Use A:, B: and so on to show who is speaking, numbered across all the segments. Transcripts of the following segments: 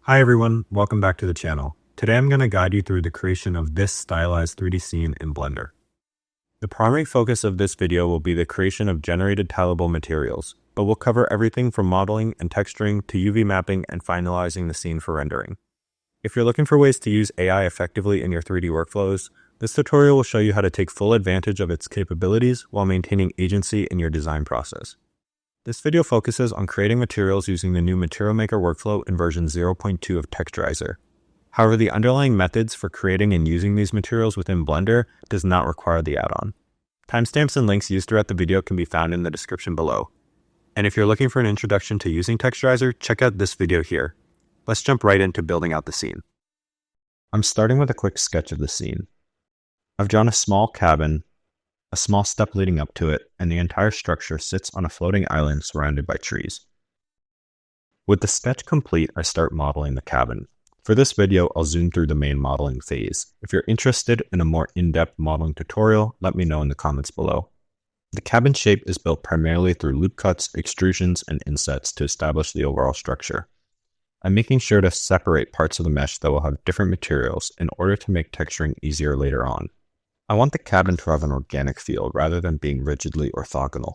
A: Hi everyone, welcome back to the channel. Today I'm going to guide you through the creation of this stylized 3D scene in Blender. The primary focus of this video will be the creation of generated tileable materials, but we'll cover everything from modeling and texturing to UV mapping and finalizing the scene for rendering. If you're looking for ways to use AI effectively in your 3D workflows, this tutorial will show you how to take full advantage of its capabilities while maintaining agency in your design process. This video focuses on creating materials using the new Material Maker workflow in version 0.2 of Texturaizer. However, the underlying methods for creating and using these materials within Blender does not require the add-on. Timestamps and links used throughout the video can be found in the description below. And if you're looking for an introduction to using Texturaizer, check out this video here. Let's jump right into building out the scene. I'm starting with a quick sketch of the scene. I've drawn a small cabin, a small step leading up to it, and the entire structure sits on a floating island surrounded by trees. With the sketch complete, I start modeling the cabin. For this video, I'll zoom through the main modeling phase. If you're interested in a more in-depth modeling tutorial, let me know in the comments below. The cabin shape is built primarily through loop cuts, extrusions, and insets to establish the overall structure. I'm making sure to separate parts of the mesh that will have different materials in order to make texturing easier later on. I want the cabin to have an organic feel rather than being rigidly orthogonal.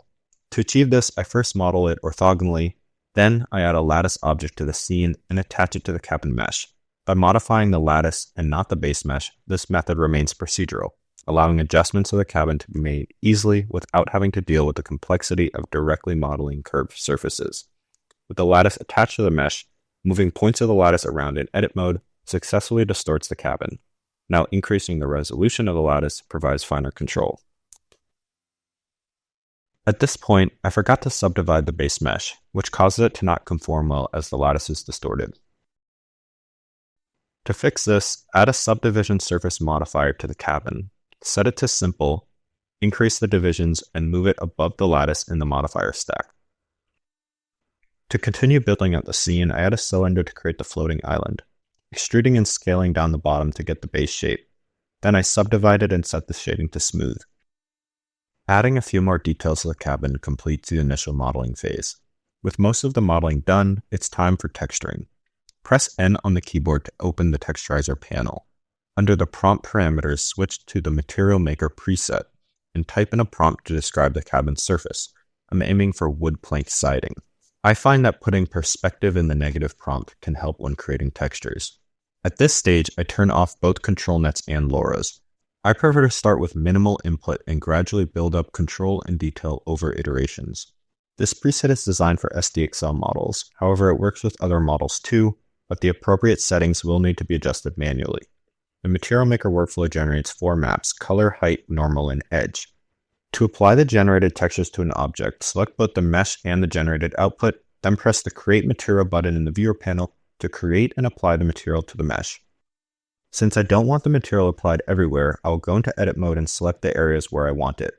A: To achieve this, I first model it orthogonally, then I add a lattice object to the scene and attach it to the cabin mesh. By modifying the lattice and not the base mesh, this method remains procedural, allowing adjustments of the cabin to be made easily without having to deal with the complexity of directly modeling curved surfaces. With the lattice attached to the mesh, moving points of the lattice around in edit mode successfully distorts the cabin. Now increasing the resolution of the lattice provides finer control. At this point, I forgot to subdivide the base mesh, which causes it to not conform well as the lattice is distorted. To fix this, add a subdivision surface modifier to the cabin, set it to simple, increase the divisions, and move it above the lattice in the modifier stack. To continue building out the scene, I add a cylinder to create the floating island, extruding and scaling down the bottom to get the base shape. Then I subdivide it and set the shading to smooth. Adding a few more details to the cabin completes the initial modeling phase. With most of the modeling done, it's time for texturing. Press N on the keyboard to open the Texturaizer panel. Under the prompt parameters, switch to the Material Maker preset and type in a prompt to describe the cabin's surface. I'm aiming for wood plank siding. I find that putting perspective in the negative prompt can help when creating textures. At this stage, I turn off both control nets and LoRa's. I prefer to start with minimal input and gradually build up control and detail over iterations. This preset is designed for SDXL models, however it works with other models too, but the appropriate settings will need to be adjusted manually. The Material Maker workflow generates 4 maps: color, height, normal, and edge. To apply the generated textures to an object, select both the mesh and the generated output, then press the Create Material button in the Viewer panel to create and apply the material to the mesh. Since I don't want the material applied everywhere, I will go into Edit mode and select the areas where I want it.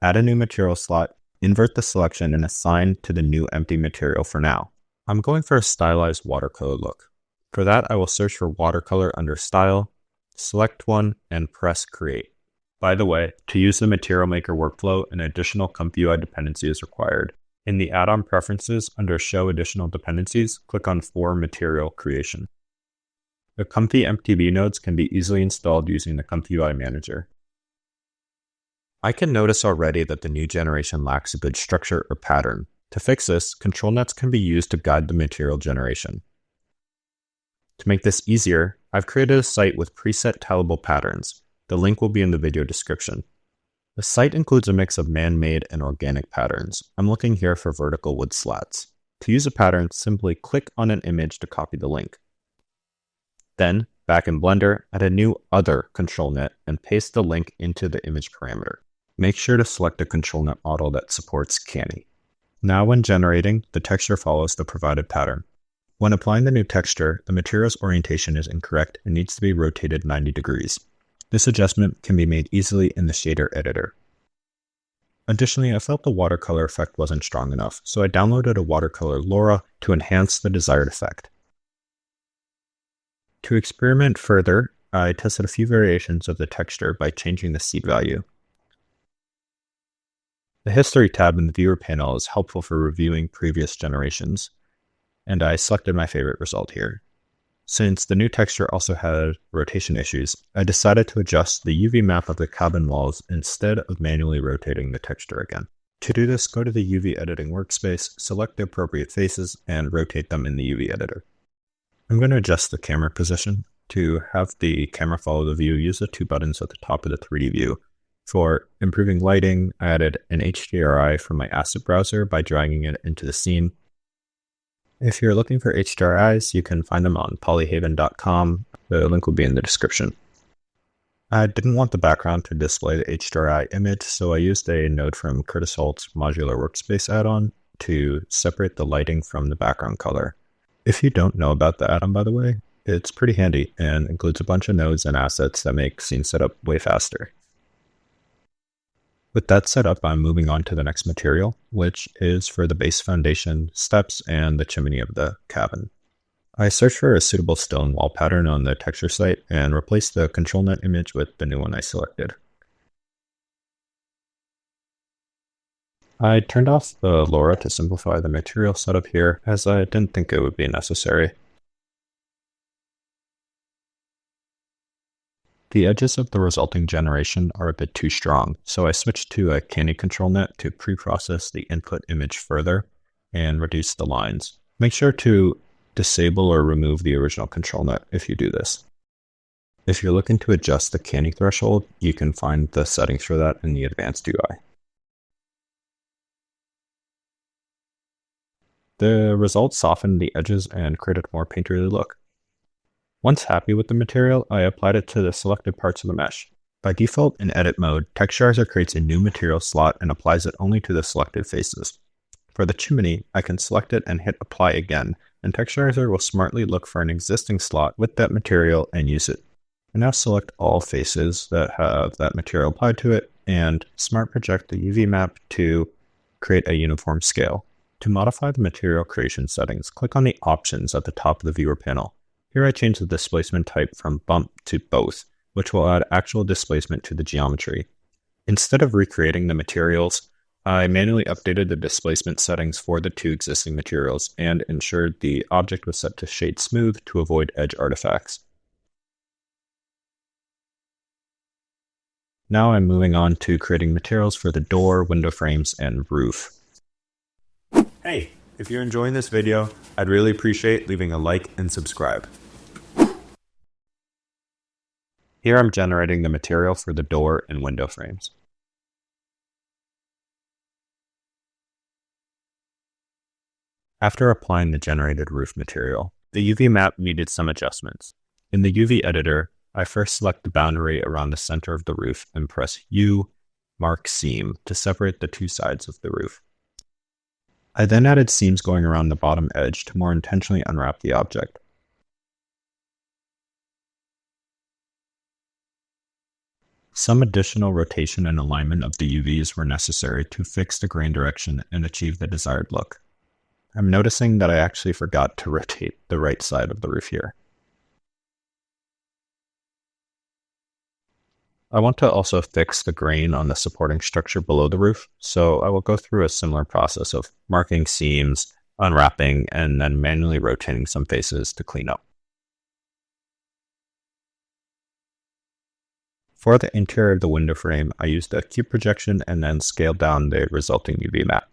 A: Add a new material slot, invert the selection, and assign to the new empty material for now. I'm going for a stylized watercolor look. For that, I will search for watercolor under Style, select one, and press Create. By the way, to use the Material Maker workflow, an additional ComfyUI dependency is required. In the add-on preferences under Show Additional Dependencies, click on For Material Creation. The Comfy MTB nodes can be easily installed using the ComfyUI Manager. I can notice already that the new generation lacks a good structure or pattern. To fix this, control nets can be used to guide the material generation. To make this easier, I've created a site with preset tileable patterns. The link will be in the video description. The site includes a mix of man-made and organic patterns. I'm looking here for vertical wood slats. To use a pattern, simply click on an image to copy the link. Then, back in Blender, add a new Other control net and paste the link into the image parameter. Make sure to select a control net model that supports Canny. Now when generating, the texture follows the provided pattern. When applying the new texture, the material's orientation is incorrect and needs to be rotated 90 degrees. This adjustment can be made easily in the shader editor. Additionally, I felt the watercolor effect wasn't strong enough, so I downloaded a watercolor LoRa to enhance the desired effect. To experiment further, I tested a few variations of the texture by changing the seed value. The History tab in the Viewer panel is helpful for reviewing previous generations, and I selected my favorite result here. Since the new texture also had rotation issues, I decided to adjust the UV map of the cabin walls instead of manually rotating the texture again. To do this, go to the UV editing workspace, select the appropriate faces, and rotate them in the UV editor. I'm going to adjust the camera position. To have the camera follow the view, use the two buttons at the top of the 3D view. For improving lighting, I added an HDRI from my asset browser by dragging it into the scene. If you're looking for HDRIs, you can find them on polyhaven.com. The link will be in the description. I didn't want the background to display the HDRI image, so I used a node from Curtis Holt's Modular Workspace add-on to separate the lighting from the background color. If you don't know about the add-on, by the way, it's pretty handy and includes a bunch of nodes and assets that make scene setup way faster. With that set up, I'm moving on to the next material, which is for the base foundation, steps, and the chimney of the cabin. I searched for a suitable stone wall pattern on the texture site and replaced the control net image with the new one I selected. I turned off the LoRa to simplify the material setup here, as I didn't think it would be necessary. The edges of the resulting generation are a bit too strong, so I switched to a candy control net to pre-process the input image further and reduce the lines. Make sure to disable or remove the original control net if you do this. If you're looking to adjust the candy threshold, you can find the settings for that in the advanced UI. The results softened the edges and created a more painterly look. Once happy with the material, I applied it to the selected parts of the mesh. By default, in edit mode, Texturaizer creates a new material slot and applies it only to the selected faces. For the chimney, I can select it and hit apply again, and Texturaizer will smartly look for an existing slot with that material and use it. I now select all faces that have that material applied to it, and smart project the UV map to create a uniform scale. To modify the material creation settings, click on the options at the top of the viewer panel. Here I change the displacement type from bump to both, which will add actual displacement to the geometry. Instead of recreating the materials, I manually updated the displacement settings for the two existing materials and ensured the object was set to shade smooth to avoid edge artifacts. Now I'm moving on to creating materials for the door, window frames, and roof. Hey, if you're enjoying this video, I'd really appreciate leaving a like and subscribe. Here I'm generating the material for the door and window frames. After applying the generated roof material, the UV map needed some adjustments. In the UV editor, I first select the boundary around the center of the roof and press U, mark seam, to separate the two sides of the roof. I then added seams going around the bottom edge to more intentionally unwrap the object. Some additional rotation and alignment of the UVs were necessary to fix the grain direction and achieve the desired look. I'm noticing that I actually forgot to rotate the right side of the roof here. I want to also fix the grain on the supporting structure below the roof, so I will go through a similar process of marking seams, unwrapping, and then manually rotating some faces to clean up. For the interior of the window frame, I used a cube projection and then scaled down the resulting UV map.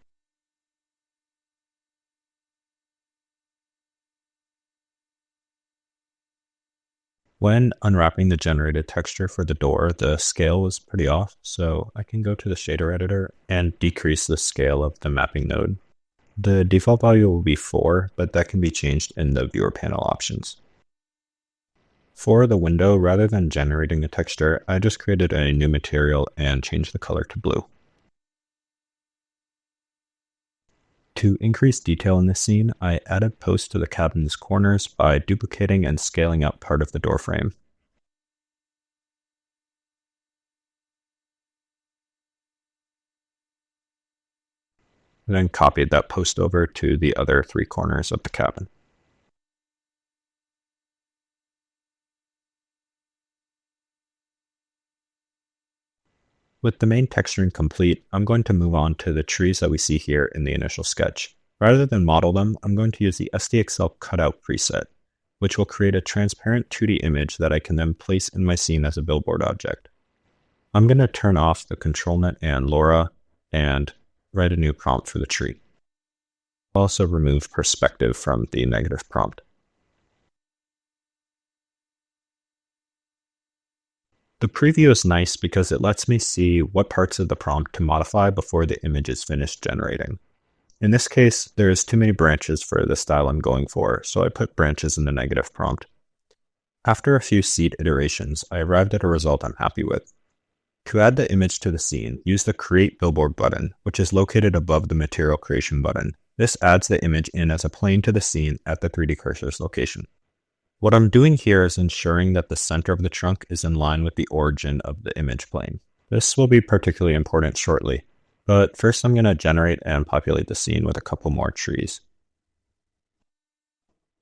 A: When unwrapping the generated texture for the door, the scale was pretty off, so I can go to the shader editor and decrease the scale of the mapping node. The default value will be 4, but that can be changed in the viewer panel options. For the window, rather than generating the texture, I just created a new material and changed the color to blue. To increase detail in this scene, I added posts to the cabin's corners by duplicating and scaling up part of the door frame. Then copied that post over to the other 3 corners of the cabin. With the main texturing complete, I'm going to move on to the trees that we see here in the initial sketch. Rather than model them, I'm going to use the SDXL cutout preset. which will create a transparent 2D image that I can then place in my scene as a billboard object. I'm going to turn off the ControlNet and LoRa and write a new prompt for the tree. I'll also remove perspective from the negative prompt. The preview is nice because it lets me see what parts of the prompt to modify before the image is finished generating. In this case, there's too many branches for the style I'm going for, so I put branches in the negative prompt. After a few seed iterations, I arrived at a result I'm happy with. To add the image to the scene, use the Create Billboard button, which is located above the Material Creation button. This adds the image in as a plane to the scene at the 3D cursor's location. What I'm doing here is ensuring that the center of the trunk is in line with the origin of the image plane. This will be particularly important shortly, but first I'm going to generate and populate the scene with a couple more trees.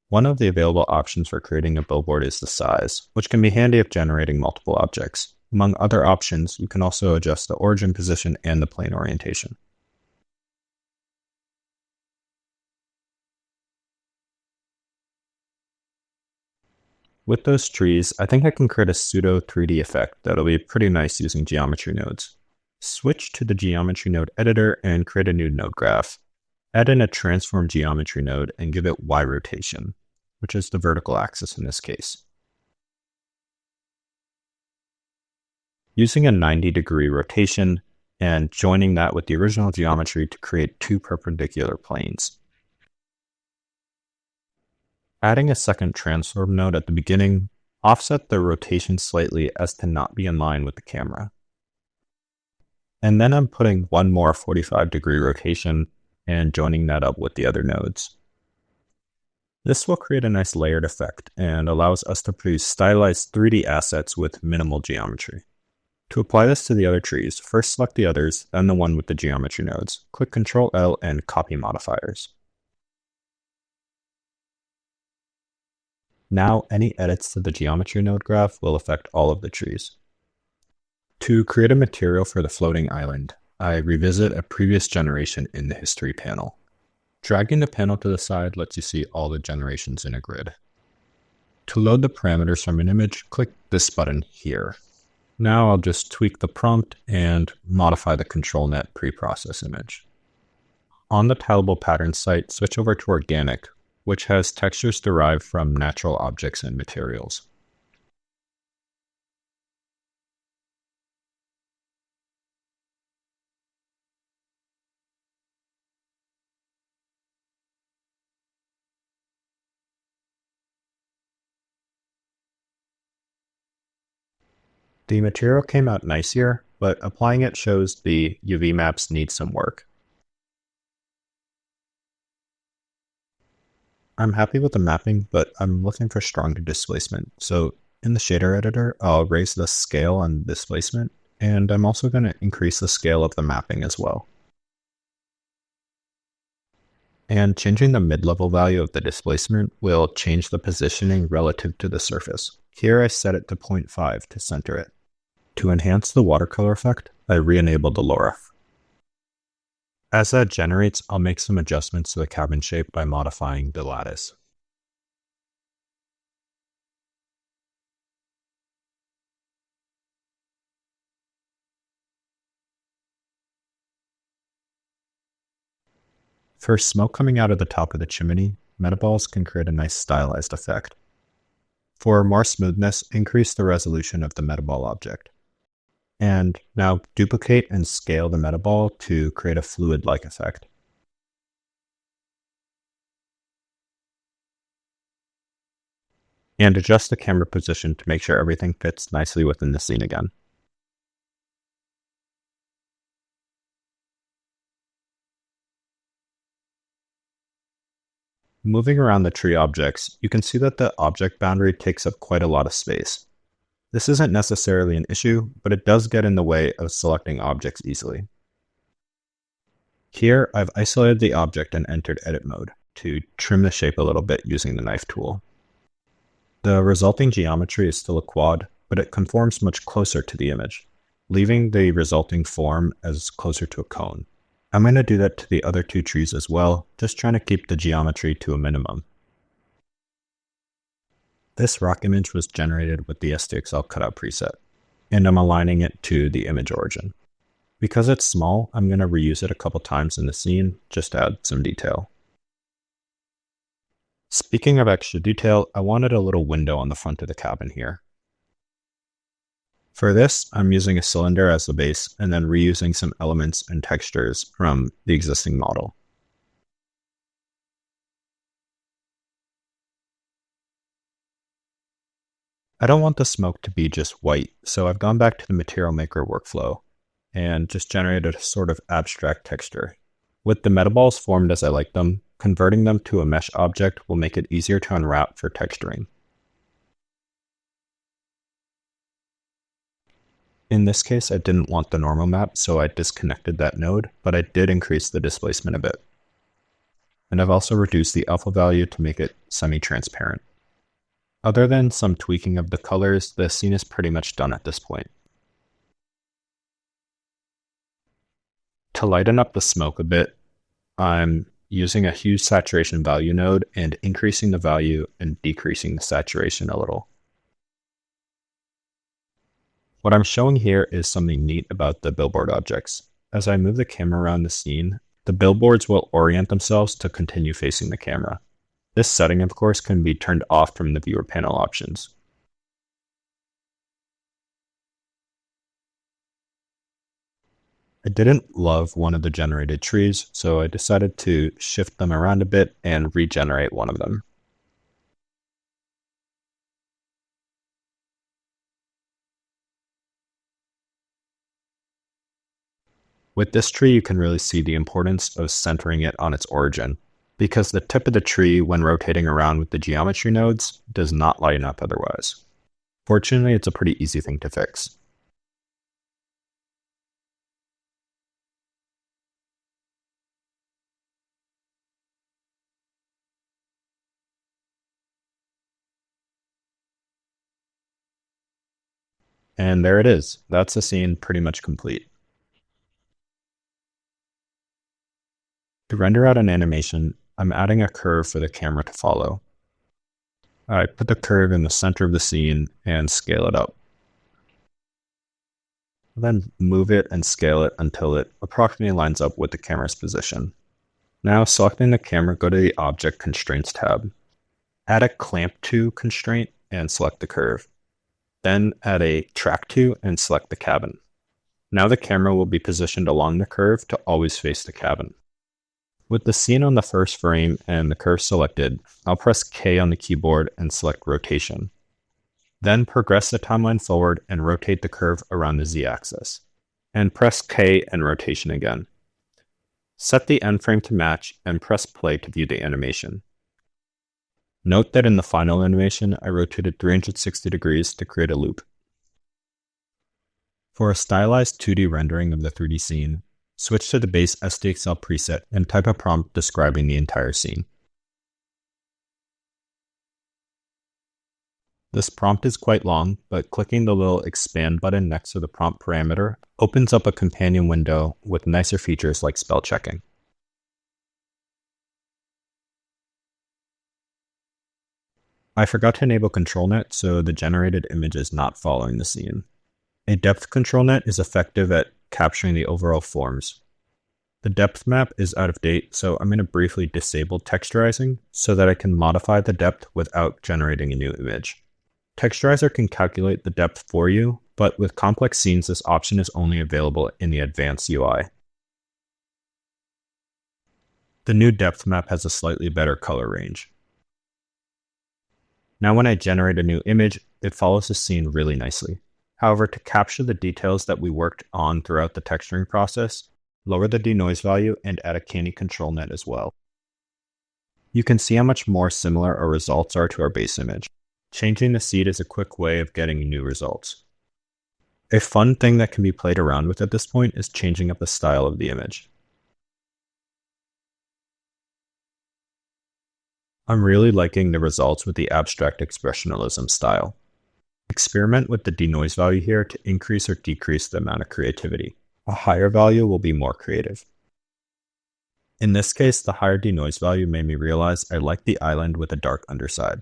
A: One of the available options for creating a billboard is the size, which can be handy if generating multiple objects. Among other options, you can also adjust the origin position and the plane orientation. With those trees, I think I can create a pseudo 3D effect that'll be pretty nice using geometry nodes. Switch to the geometry node editor and create a new node graph. Add in a transform geometry node and give it Y rotation, which is the vertical axis in this case. Using a 90-degree rotation and joining that with the original geometry to create two perpendicular planes. Adding a second transform node at the beginning, offset the rotation slightly as to not be in line with the camera. And then I'm putting one more 45-degree rotation and joining that up with the other nodes. This will create a nice layered effect and allows us to produce stylized 3D assets with minimal geometry. To apply this to the other trees, first select the others, then the one with the geometry nodes. Click Ctrl-L and copy modifiers. Now, any edits to the geometry node graph will affect all of the trees. To create a material for the floating island, I revisit a previous generation in the history panel. Dragging the panel to the side lets you see all the generations in a grid. To load the parameters from an image, click this button here. Now I'll just tweak the prompt and modify the ControlNet preprocess image. On the tileable pattern site, switch over to organic, which has textures derived from natural objects and materials. The material came out nice here, but applying it shows the UV maps need some work. I'm happy with the mapping, but I'm looking for stronger displacement. So in the shader editor, I'll raise the scale on displacement, and I'm also going to increase the scale of the mapping as well. And changing the mid-level value of the displacement will change the positioning relative to the surface. Here I set it to 0.5 to center it. To enhance the watercolor effect, I re-enabled the LoRa. As that generates, I'll make some adjustments to the cabin shape by modifying the lattice. For smoke coming out of the top of the chimney, metaballs can create a nice stylized effect. For more smoothness, increase the resolution of the metaball object. And now duplicate and scale the metaball to create a fluid-like effect. And adjust the camera position to make sure everything fits nicely within the scene again. Moving around the tree objects, you can see that the object boundary takes up quite a lot of space. This isn't necessarily an issue, but it does get in the way of selecting objects easily. Here, I've isolated the object and entered edit mode to trim the shape a little bit using the knife tool. The resulting geometry is still a quad, but it conforms much closer to the image, leaving the resulting form as closer to a cone. I'm going to do that to the other two trees as well, just trying to keep the geometry to a minimum. This rock image was generated with the SDXL cutout preset, and I'm aligning it to the image origin. Because it's small, I'm going to reuse it a couple times in the scene, just to add some detail. Speaking of extra detail, I wanted a little window on the front of the cabin here. For this, I'm using a cylinder as the base, and then reusing some elements and textures from the existing model. I don't want the smoke to be just white, so I've gone back to the Material Maker workflow and just generated a sort of abstract texture. With the metaballs formed as I like them, converting them to a mesh object will make it easier to unwrap for texturing. In this case, I didn't want the normal map, so I disconnected that node, but I did increase the displacement a bit. And I've also reduced the alpha value to make it semi-transparent. Other than some tweaking of the colors, the scene is pretty much done at this point. To lighten up the smoke a bit, I'm using a hue saturation value node and increasing the value and decreasing the saturation a little. What I'm showing here is something neat about the billboard objects. As I move the camera around the scene, the billboards will orient themselves to continue facing the camera. This setting, of course, can be turned off from the viewer panel options. I didn't love one of the generated trees, so I decided to shift them around a bit and regenerate one of them. With this tree, you can really see the importance of centering it on its origin, because the tip of the tree, when rotating around with the geometry nodes, does not line up otherwise. Fortunately, it's a pretty easy thing to fix. And there it is. That's the scene pretty much complete. To render out an animation, I'm adding a curve for the camera to follow. I put the curve in the center of the scene and scale it up. Then move it and scale it until it approximately lines up with the camera's position. Now, selecting the camera, go to the Object Constraints tab. Add a Clamp To constraint and select the curve. Then add a Track To and select the cabin. Now the camera will be positioned along the curve to always face the cabin. With the scene on the first frame and the curve selected, I'll press K on the keyboard and select Rotation. Then progress the timeline forward and rotate the curve around the Z-axis. And press K and Rotation again. Set the end frame to match and press play to view the animation. Note that in the final animation, I rotated 360 degrees to create a loop. For a stylized 2D rendering of the 3D scene, switch to the base SDXL preset and type a prompt describing the entire scene. This prompt is quite long, but clicking the little expand button next to the prompt parameter opens up a companion window with nicer features like spell checking. I forgot to enable ControlNet, so the generated image is not following the scene. A depth control net is effective at capturing the overall forms. The depth map is out of date, so I'm going to briefly disable texturizing so that I can modify the depth without generating a new image. Texturaizer can calculate the depth for you, but with complex scenes, this option is only available in the advanced UI. The new depth map has a slightly better color range. Now when I generate a new image, it follows the scene really nicely. However, to capture the details that we worked on throughout the texturing process, lower the denoise value and add a candy control net as well. You can see how much more similar our results are to our base image. Changing the seed is a quick way of getting new results. A fun thing that can be played around with at this point is changing up the style of the image. I'm really liking the results with the abstract expressionism style. Experiment with the denoise value here to increase or decrease the amount of creativity. A higher value will be more creative. In this case, the higher denoise value made me realize I like the island with a dark underside.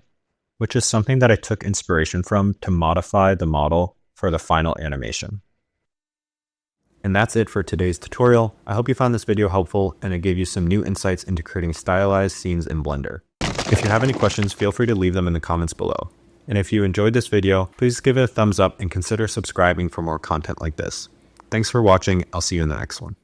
A: which is something that I took inspiration from to modify the model for the final animation. And that's it for today's tutorial. I hope you found this video helpful and it gave you some new insights into creating stylized scenes in Blender. If you have any questions, feel free to leave them in the comments below. And if you enjoyed this video, please give it a thumbs up and consider subscribing for more content like this. Thanks for watching. I'll see you in the next one.